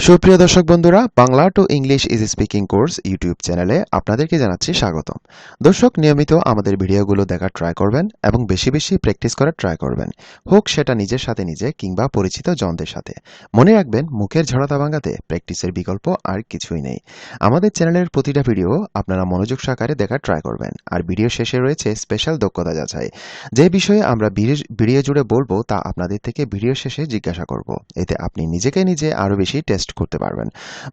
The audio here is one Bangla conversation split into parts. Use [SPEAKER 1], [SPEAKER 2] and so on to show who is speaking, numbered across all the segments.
[SPEAKER 1] সুপ্রিয় দর্শক বন্ধুরা, Bangla to English is speaking course YouTube চ্যানেলে আপনাদেরকে জানাচ্ছি স্বাগতম। দর্শক, নিয়মিত আমাদের ভিডিওগুলো দেখার ট্রাই করবেন এবং বেশি বেশি প্র্যাকটিস করার ট্রাই করবেন, হোক সেটা নিজের সাথে নিজে কিংবা পরিচিত জনদের সাথে। মনে রাখবেন, মুখের ঝড়তা ভাঙাতে প্র্যাকটিসের বিকল্প আর কিছুই নেই। আমাদের চ্যানেলের প্রতিটা ভিডিও আপনারা মনোযোগ সহকারে দেখার ট্রাই করবেন, আর ভিডিও শেষে রয়েছে স্পেশাল দক্ষতা যাচাই। যে বিষয়ে আমরা ভিডিও জুড়ে বলবো তা আপনাদের থেকে ভিডিও শেষে জিজ্ঞাসা করব। এতে আপনি নিজেকে নিজে আরও বেশি টেস্ট করতে পারবেন।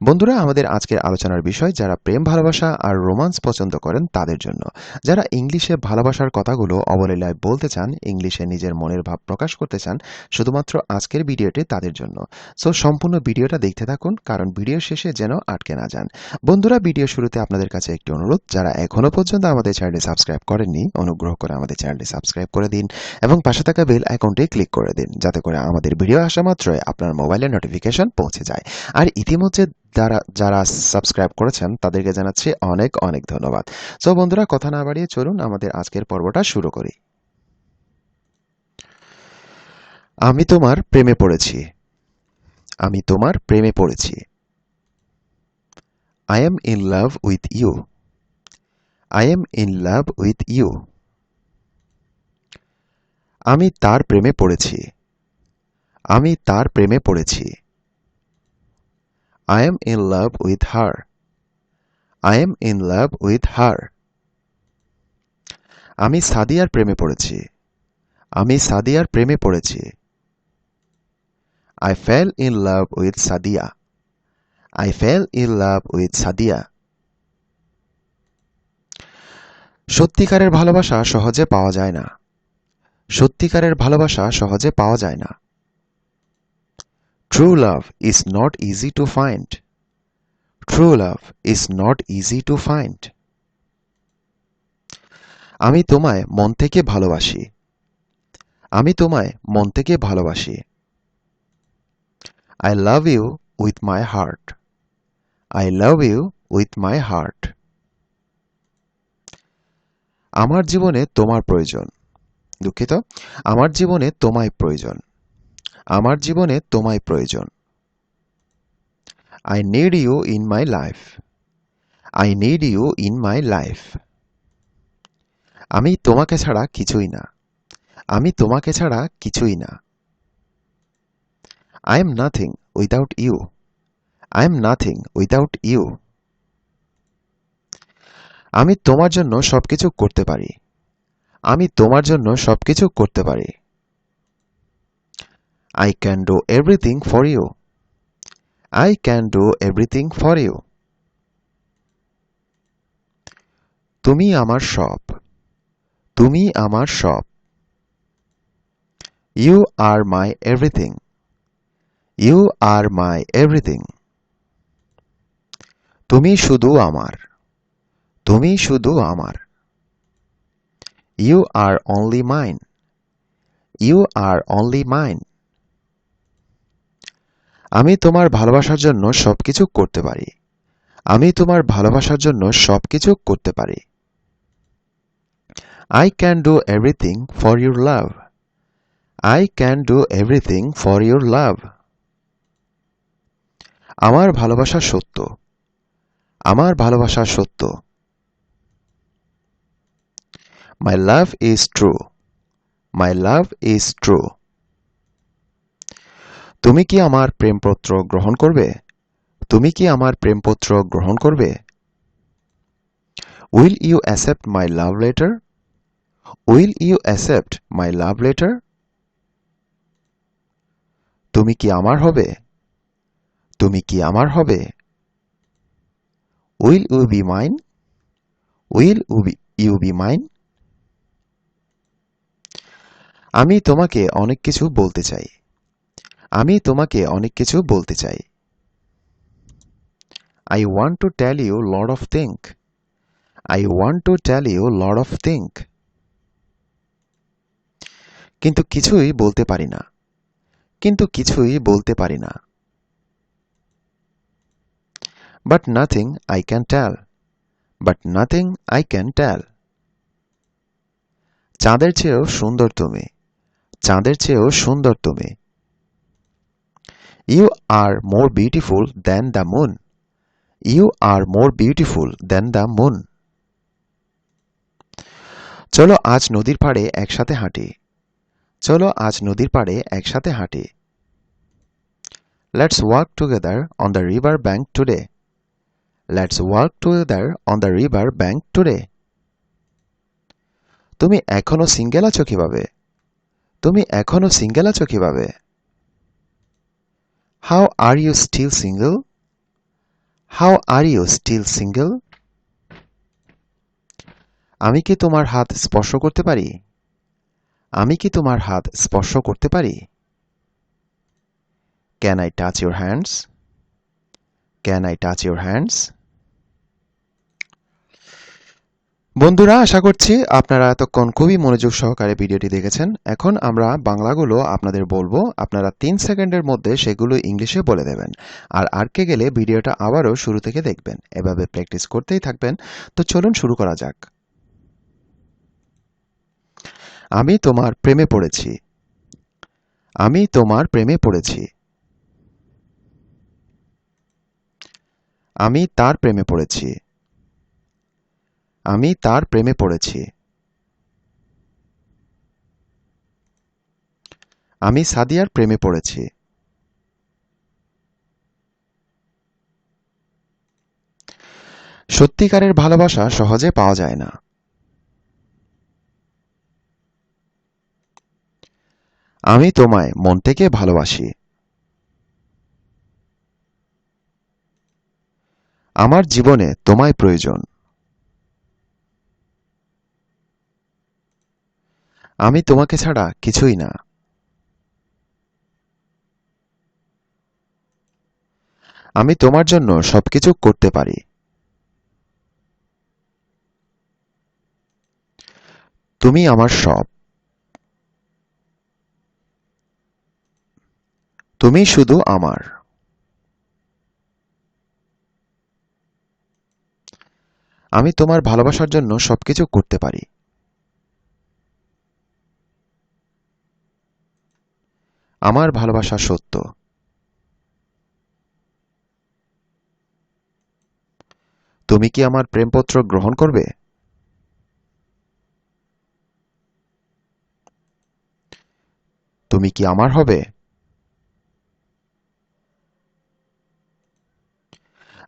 [SPEAKER 1] বন্ধুরা, আমাদের আজকের আলোচনার বিষয় যারা প্রেম ভালোবাসা আর রোমান্স পছন্দ করেন তাদের জন্য, যারা ইংলিশে ভালোবাসার কথাগুলো অবলীলায় বলতে চান, ইংলিশে নিজের মনের ভাব প্রকাশ করতে চান, শুধুমাত্র আজকের ভিডিওটি তাদের জন্য। সো সম্পূর্ণ ভিডিওটা দেখতে থাকুন, কারণ ভিডিও শেষে যেন আটকে না যান। বন্ধুরা, ভিডিও শুরুতে আপনাদের কাছে একটি অনুরোধ, যারা এখনো পর্যন্ত আমাদের চ্যানেলটি সাবস্ক্রাইব করেননি, অনুগ্রহ করে আমাদের চ্যানেলটি সাবস্ক্রাইব করে দিন এবং পাশে থাকা বেল আইকনটি ক্লিক করে দিন, যাতে করে আমাদের ভিডিও আসা মাত্রই আপনার মোবাইলে নোটিফিকেশন পৌঁছে যায়। আর ইতিমধ্যে যারা সাবস্ক্রাইব করেছেন তাদেরকে জানাচ্ছি অনেক অনেক ধন্যবাদ। সো বন্ধুরা, কথা না বাড়িয়ে চলুন আমাদের আজকের পর্বটা শুরু করি। আমি তোমার প্রেমে পড়েছি। আমি তোমার প্রেমে পড়েছি। I am in love with you. I am in love with you. আমি তার প্রেমে পড়েছি। আমি তার প্রেমে পড়েছি। I am in love with her. I am in love with her. আমি সাদিয়ার প্রেমে পড়েছি। আমি সাদিয়ার প্রেমে পড়েছি। I fell in love with Sadia. I fell in love with Sadia. সত্যিকারের ভালোবাসা সহজে পাওয়া যায় না। সত্যিকারের ভালোবাসা সহজে পাওয়া যায় না। True love is not easy to find. True love is not easy to find. আমি তোমায় মন থেকে ভালোবাসি। আমি তোমায় মন থেকে ভালোবাসি। I love you with my heart. I love you with my heart. আমার জীবনে তোমার প্রয়োজন। দুঃখিত, আমার জীবনে তোমায় প্রয়োজন। আমার জীবনে তোমায় প্রয়োজন। I need you in my life. I need you in my life. আমি তোমাকে ছাড়া কিছুই না। আমি তোমাকে ছাড়া কিছুই না। I am nothing without you. I am nothing without you. আমি তোমার জন্য সবকিছু করতে পারি। আমি তোমার জন্য সবকিছু করতে পারি। I can do everything for you. I can do everything for you. তুমি আমার সব। তুমি আমার সব। You are my everything. You are my everything. তুমি শুধু আমার। তুমি শুধু আমার। You are only mine. You are only mine. আমি তোমার ভালোবাসার জন্য সবকিছু করতে পারি। আমি তোমার ভালোবাসার জন্য সবকিছু করতে পারি। I can do everything for your love. I can do everything for your love. আমার ভালোবাসা সত্য। আমার ভালোবাসা সত্য। My love is true. My love is true. তুমি কি আমার প্রেমপত্র গ্রহণ করবে? তুমি কি আমার প্রেমপত্র গ্রহণ করবে? Will you accept my love letter? Will you accept my love letter? তুমি কি আমার হবে? তুমি কি আমার হবে? Will you be mine? Will you be mine? আমি তোমাকে অনেক কিছু বলতে চাই। আমি তোমাকে অনেক কিছু বলতে চাই। I want to tell you lot of things. I want to tell you lot of things. কিন্তু কিছুই বলতে পারি না। কিন্তু কিছুই বলতে পারি না। But nothing I can tell. But nothing I can tell. চাঁদের চেয়েও সুন্দর তুমি। চাঁদের চেয়েও সুন্দর তুমি। You are more beautiful than the moon. You are more beautiful than the moon. চলো আজ নদীর পাড়ে একসাথে হাঁটি। চলো আজ নদীর পাড়ে একসাথে হাঁটি। Let's walk together on the river bank today. Let's walk together on the river bank today. তুমি এখনো সিঙ্গেল আছো কিভাবে? তুমি এখনো সিঙ্গেল আছো কিভাবে? How are you still single? How are you still single? আমি কি তোমার হাত স্পর্শ করতে পারি? আমি কি তোমার হাত স্পর্শ করতে পারি? Can I touch your hands? Can I touch your hands? বন্ধুরা, আশা করছি আপনারা এতক্ষণ খুবই মনোযোগ সহকারে ভিডিওটি দেখেছেন। এখন আমরা বাংলাগুলো আপনাদের বলবো, আপনারা 3 সেকেন্ডের মধ্যে সেগুলো ইংলিশে বলে দেবেন। আর আটকে গেলে ভিডিওটা আবারও শুরু থেকে দেখবেন। এভাবে প্র্যাকটিস করতেই থাকবেন। তো চলুন শুরু করা যাক। আমি তোমার প্রেমে পড়েছি। আমি তোমার প্রেমে পড়েছি। আমি তার প্রেমে পড়েছি। আমি তার প্রেমে পড়েছি। আমি সাদিয়ার প্রেমে পড়েছি। সত্যিকারের ভালোবাসা সহজে পাওয়া যায় না। আমি তোমায় মন থেকে ভালোবাসি। আমার জীবনে তোমায় প্রয়োজন। আমি তোমাকে ছাড়া কিছুই না। আমি তোমার জন্য সবকিছু করতে পারি। তুমি আমার সব। তুমি শুধু আমার। আমি তোমার ভালোবাসার জন্য সবকিছু করতে পারি। আমার ভালোবাসা সত্য। তুমি কি আমার প্রেমপত্র গ্রহণ করবে? তুমি কি আমার হবে?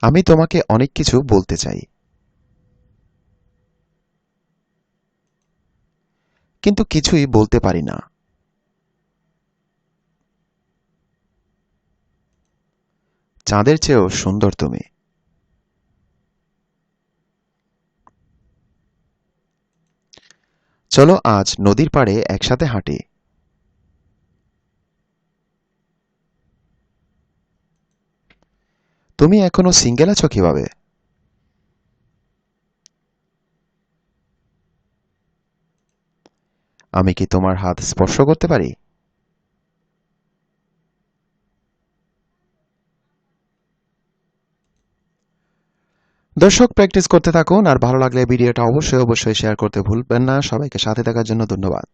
[SPEAKER 1] আমি তোমাকে অনেক কিছু বলতে চাই, কিন্তু কিছুই বলতে পারি না। চাঁদের চেয়েও সুন্দর তুমি। চলো আজ নদীর পাড়ে একসাথে হাঁটি। তুমি এখনো সিঙ্গেল আছো কিভাবে? আমি কি তোমার হাত স্পর্শ করতে পারি? দর্শক, প্র্যাকটিস করতে থাকুন আর ভালো লাগলে ভিডিওটা অবশ্যই শেয়ার করতে ভুলবেন না। সবাইকে সাথে থাকার জন্য ধন্যবাদ।